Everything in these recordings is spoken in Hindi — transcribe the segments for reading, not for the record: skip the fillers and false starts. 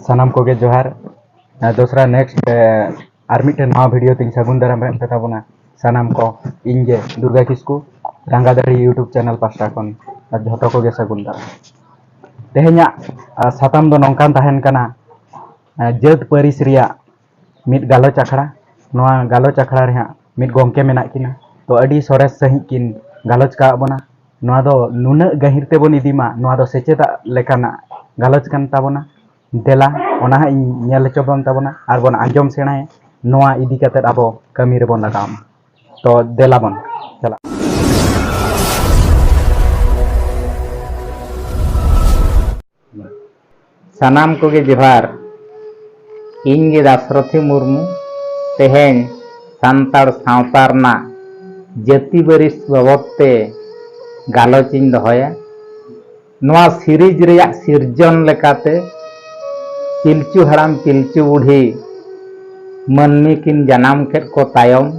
सानाम को गे जोहार दूसरा नेक्स्ट आर मिट्टे नवा वीडियो तीन सगुन दाराम पे ताबोना सानाम को इंगे दुर्गा किस्कू रांगादाड़ी यूट्यूब चैनल पास्टा खन झोटो को गे सगुन दाराम तेहेन्या साताम दो नोंकान ताहेन कना जेत परिस रिया मिट गालोच आखड़ा नोआ गालोच आखड़ा रे मिट गोंके मेना किना तो अडी सोरेस सही किन गालोच का बोना नोआ दो नुना गहिर ते बोन इदीमा नोआ दो सेचेदा लेकाना गालोच कान ताबोना देला ओना नेल चोबन ताबोना आर बोन आंजम सेणाय नोआ इदी काते आबो कमी रे बोन लगाम तो देला बोन चला सानाम को गे जोहार इंगे दाशरथी मुर्मू तेहेन सान्ताड़ सावता रना जाति बरिस बाबदते गालोचिन दहोया नोआ सीरीज रेया सिरजन लेकाते पिलचू हराम पिलचू बुढ़ी मन्नी किन जनाम केट को तायम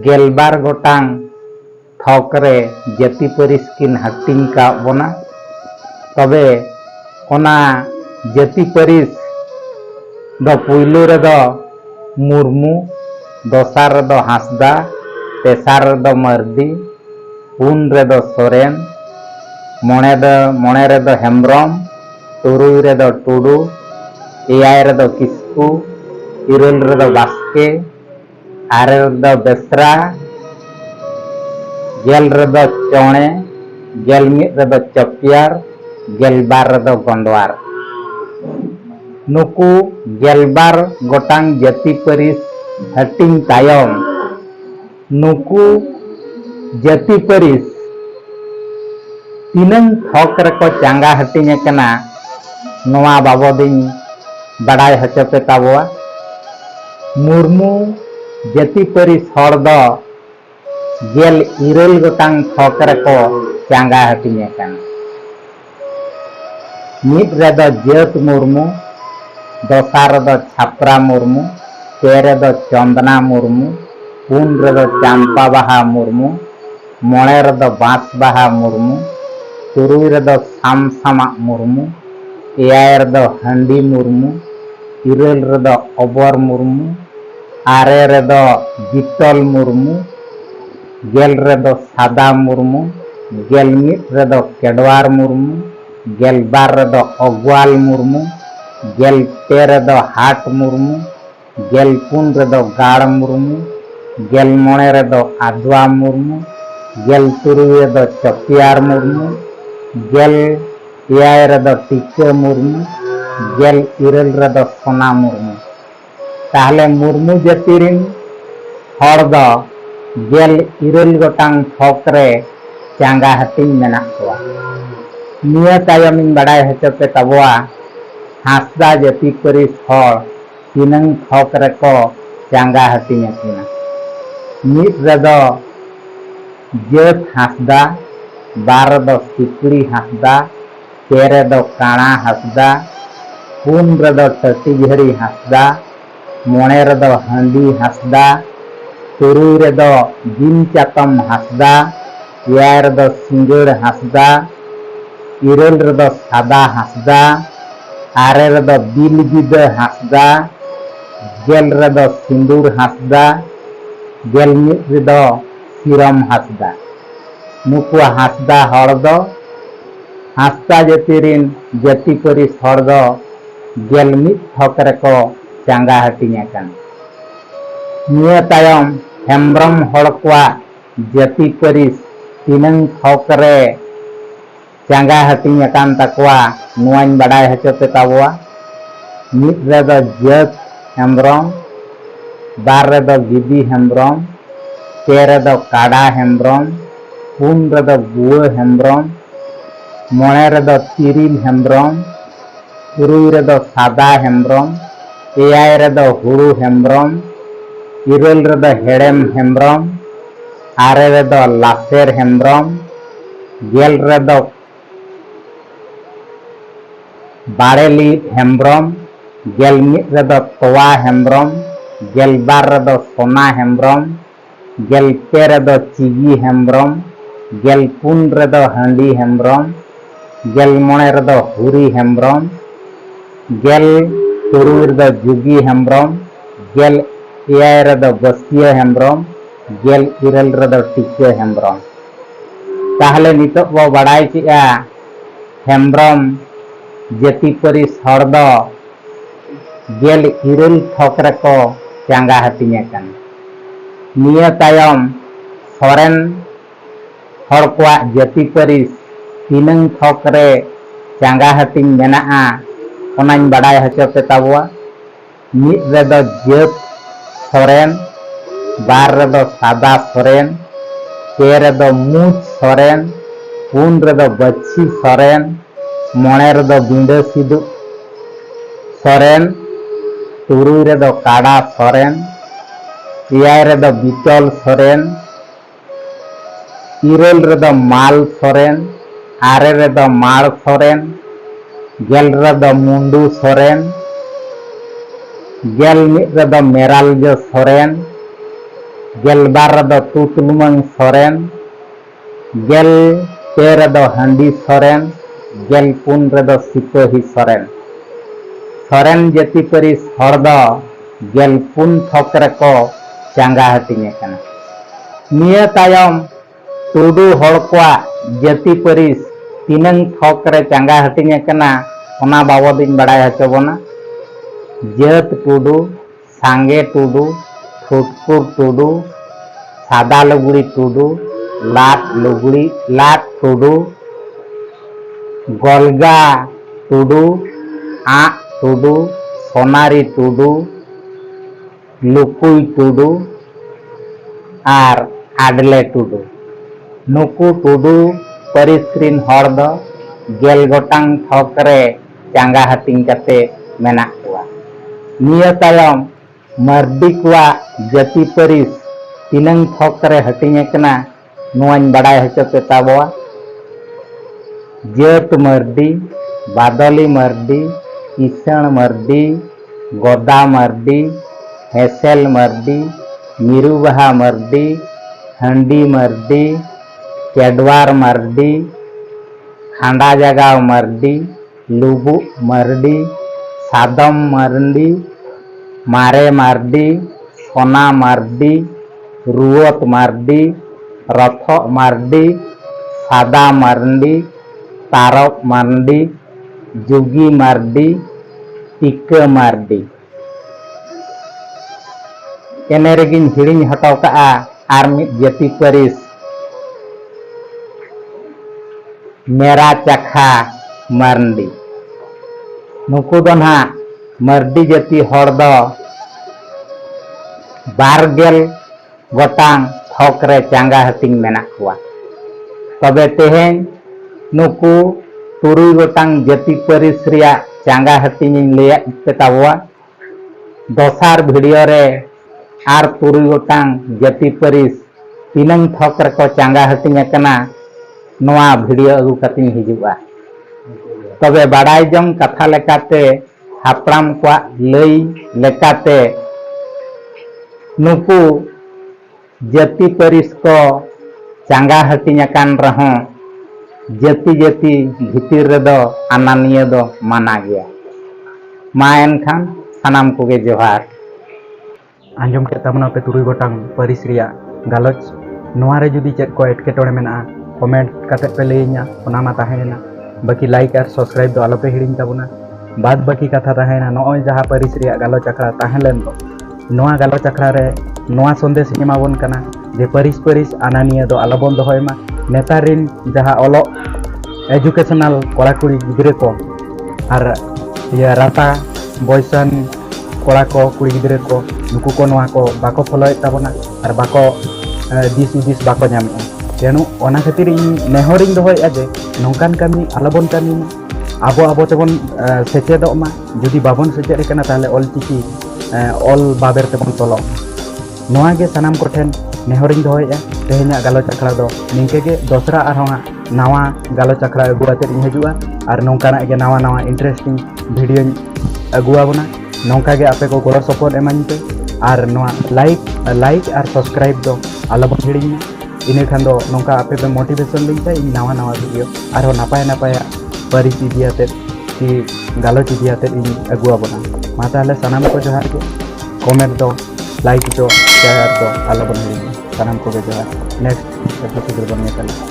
गेलबार गोटांग थोकरे जाति परिस किन हाटिंग का बोना तबे ओना जाति परिस दो पुइलू रे दो मुर्मू दोसार रे दो हांसदा तेसार रे दो मर्दी पुन रे दो सोरेन मोणे रे दो हेम्ब्रम तुरुई रे दो टुडू एयाय रे दो किस्कू इरल रे दो बास्के आरे रे दो बेसरा गेल रे दो चौणे गेल मिद रे दो चपियार गेलबार रे दो गंडवार नुकू गेलबार गोटांग जाति परिस हटिंग तायम नुकू जाति परिस तीनंग थोक रको चांगा हटिंग कना नोआ बाबदिन बड़ाई हचपे ताबोआ मुर्मू जाति परिस हर दो गेल इरल गोटांग थोक रको चांगा हटिंग कना मिद रे दो जेत मुर्मू दोसार दो छापरा मुर्मू तेरे दो चंदना मुर्मू पुन रे दो चांपा बाहा मुर्मू मोणे रे दो बांस बाहा मुर्मू तुरुई रे दो सामसामा मुर्मू एयाय रे दो हंडी मुर्मू इरल रे दो अबर मुर्मू आरे रे दो जितल मुर्मू गेल रे दो सादा मुर्मू गेल मिद रे दो केडवार मुर्मू गेलबार रे दो अग्वाल मुर्मू गेल पे रे दो हाट मुर्मू गेल पुन रे दो गाड़ मुर्मू गेल मोणे रे दो आदवा मुर्मू गेल तुरुई रे दो चपियार मुर्मू गेल एयाय रे दो टिके मुर्मू गेल इरल रे दो सोना मुर्मू ताहले मुर्मू जाति रिन हर दो गेल इरल गोटांग थोक रे चांगा हटिंग मेना कोआ निया तायम इन बड़ाई हचपे ताबोआ हांसदा जाति परिस हर तीनंग थोक रको चांगा हटिंग किना मिद रे दो जेत हांसदा बार दो सिकड़ी हांसदा तेरे दो काणा हांसदा पुन रे दो टटी झड़ी हांसदा मोणे रे दो हंडी हांसदा तुरुई रे दो जिन चातम हांसदा एयाय रे दो सिंगड़ हांसदा इरल रे दो सादा हांसदा आरे रे दो बिल बिद हांसदा गेल रे दो सिंदूर हांसदा गेल मिद रे दो सिरम हांसदा नुकुआ हांसदा हर दो हांसदा जाति रिन जाति परिस हर दो गेल मिद थोक रको चांगा हटिंग कन निया तायम हेम्ब्रम हर कोआ जाति परिस तीनंग थोक रे चांगा हटिंग कान तकवा नुआइन बड़ाई हचपे ताबोआ मिद रे दो जेत हेम्ब्रम बार रे दो गिदी हेम्ब्रम तेरे दो काड़ा हेम्ब्रम पुन रे दो गुआ हेम्ब्रम मोणे रे दो तिरिल हेम्ब्रम तुरुई रे दो सादा हेम्ब्रम एयाय रे दो हुड़ू हेम्ब्रम इरल रे दो हेड़ेम हेम्ब्रम आरे रे दो लासेर हेम्ब्रम गेल रे दो बाड़ेली हेम्ब्रम गेल मिद रे दो तोवा हेम्ब्रम गेलबार रे दो सोना हेम्ब्रम गेल पे रे दो चिगी हेम्ब्रम गेल पुन रे दो हंडी हेम्ब्रम गेल मोणे रे दो हुरी हेम्ब्रम गेल तुरुई रेदो जुगी हेम्ब्रम गेल एयाय रेदो बस्तिया हेम्ब्रम गेल इरल रेदो टिका हेम्ब्रम ताहले नितो बो बाडाय किया हेम्ब्रम जाति परिस हर दो गेल इरल थक रेको चांगा हटिंग एकान निया तायम सोरेन हर कोआ जाति परिस तीनंग थक रे चांगा हटिंग मेनाआ ओनाñ बाडाय हचो पे ताबुआ मिद रेदो जात सोरेन बार रेदो सादा सोरेन पे रेदो मूछ सोरेन पुन रेदो बच्ची सोरेन मोणे रेदो बिंडो सिदु सोरेन तुरुई रेदो काड़ा सोरेन एयाय रेदो बिटल सोरेन इरल रेदो माल सोरेन आरे रेदो माल सोरेन गेल रेदो मुंडू सोरेन गेल मिद रेदो मेरालज सोरेन गेल बार रेदो तुतलुमंग सोरेन गेल पे रेदो हंडी सोरेन गेल पुन रेदो सिपोही सोरेन सोरेन जाति परिस हर दो गेल पुन थक रेको चांगा हटिंग एकाना निया तायम टुडू हर कोआ जाति परिस तीनंग थक रे चांगा हटिंग एकाना ओना बाबदिन बाडाय हचो बोना जात टुडू सांगे टुडू फुटपुर टुडू सादा लुगड़ी टुडू लाट टुडू गोलगा टुडू आ टुडू सोनारी टुडू लुकुई टुडू आर आडले टुडू नुकु टुडू परिस्क्रीन हर दो गेल गोटांग थक रे चांगा हटिंग कते मेना कुआ निया तायम मर्दी कुआ जाति परिस तीनंग थक रे हटिंग एकना नुआñ बाडाय हचो पे ताबुआ जात मर्दी बादली मर्दी किसण मर्दी गोदा मर्दी हेसेल मर्दी मिरुबाहा मर्दी हंडी मर्दी केडवार मर्दी खांडा जगाव मर्दी लुबु मर्दी सादम मर्दी मारे मर्दी सोना मर्दी रुवत मर्दी रथ मर्दी सादा मर्दी तारक मर्दी जुगी मर्दी टिका मर्दी एने रेगिन हिड़िंग हटाव का आर मिद जाति परिस मेरा चखा मर्दी नुकु दो ना मर्दी जाति हर दो बारगेल गोटांग थक रे चांगा हटिंग मेना कुआ तबे तेहेन नुकु तुरुई गोटांग जाति परिस रिया चांगा हटिंग लेया पे ताबुआ दोसार वीडियो रे आर तुरुई गोटांग जाति परिस तीनंग थक रेको चांगा हटिंग एकाना नोआ वीडियो अगु कतिं हिजुआ तबे बाडाय जंग कथा लेकाते हापराम को लई लेकाते नुकु जाति परिस को चांगा हटिंग एकान रहो जाति जाति भितिर रेदो आनानिया दो माना गया मा एनखान सानाम कोगे जोहार आंजम के तबना पे तुरुई गोटांग परिस रिया गालोच नोआरे जुदी चेक को एटकेटोड़े मेना कमेंट कते पे लईना ओना मा ताहेना बाकी लाइक और सब्सक्राइब दो आलोपे हिड़िंग ताबुना बाद बाकी कथा ताहेना नोय जहां परिस रिया गालोच अखड़ा ताहेलेन दो नोआ गालोच अखड़ा रे नोआ संदेश एमाबोन कना जे परिस आनानिया दो आलोबन दोहयमा नेतारिन जहां ओलो एजुकेशनल कोड़ा कुड़ी गिद्रे को और ये राता बॉयसन कोड़ा को कुड़ी गिद्रे को नुकु को नोआ को बाको फॉलोए ताबोना और बाको दिस उदिस बाको ᱧᱟᱢᱮᱜᱼᱟ तेणु ओना खातिर नेहरिंग दोहयेगा जे नौकान कमी आलोबन कमी आबो तेबन सेचेदोग मा जुदी बाबन सेचेद कना ताहले ऑलचिकी ऑल बाबेर तेबन तोलो नोआ गे सानाम कोठेन नेहरिंग दोहयेगा तेहेना गालोच अखड़ा दो निंके गे दोसरा आरहों नावा गालोच अखड़ा अगु आते इन हजुआ और नौकाना गे नावा नावा इंटरेस्टिंग वीडियो अगुआबोना नौका गे आपे को गोड़ो सपोर्ट एमानी पे और नोआ लाइक और सब्सक्राइब दो आलोबन हिड़िंग इने खान दो नौका आपे पे मोटिवेशन लिंता इन नावा नावा वीडियो और नापाय नापाय परिस इदियाते कि गालोच इदियाते इन अगुआबना मा ताहले सानाम को जोहार के कमेंट दो लाइक दो शेयर दो आलो बन सानाम को जोहार नेक्स्ट एपिसोड बन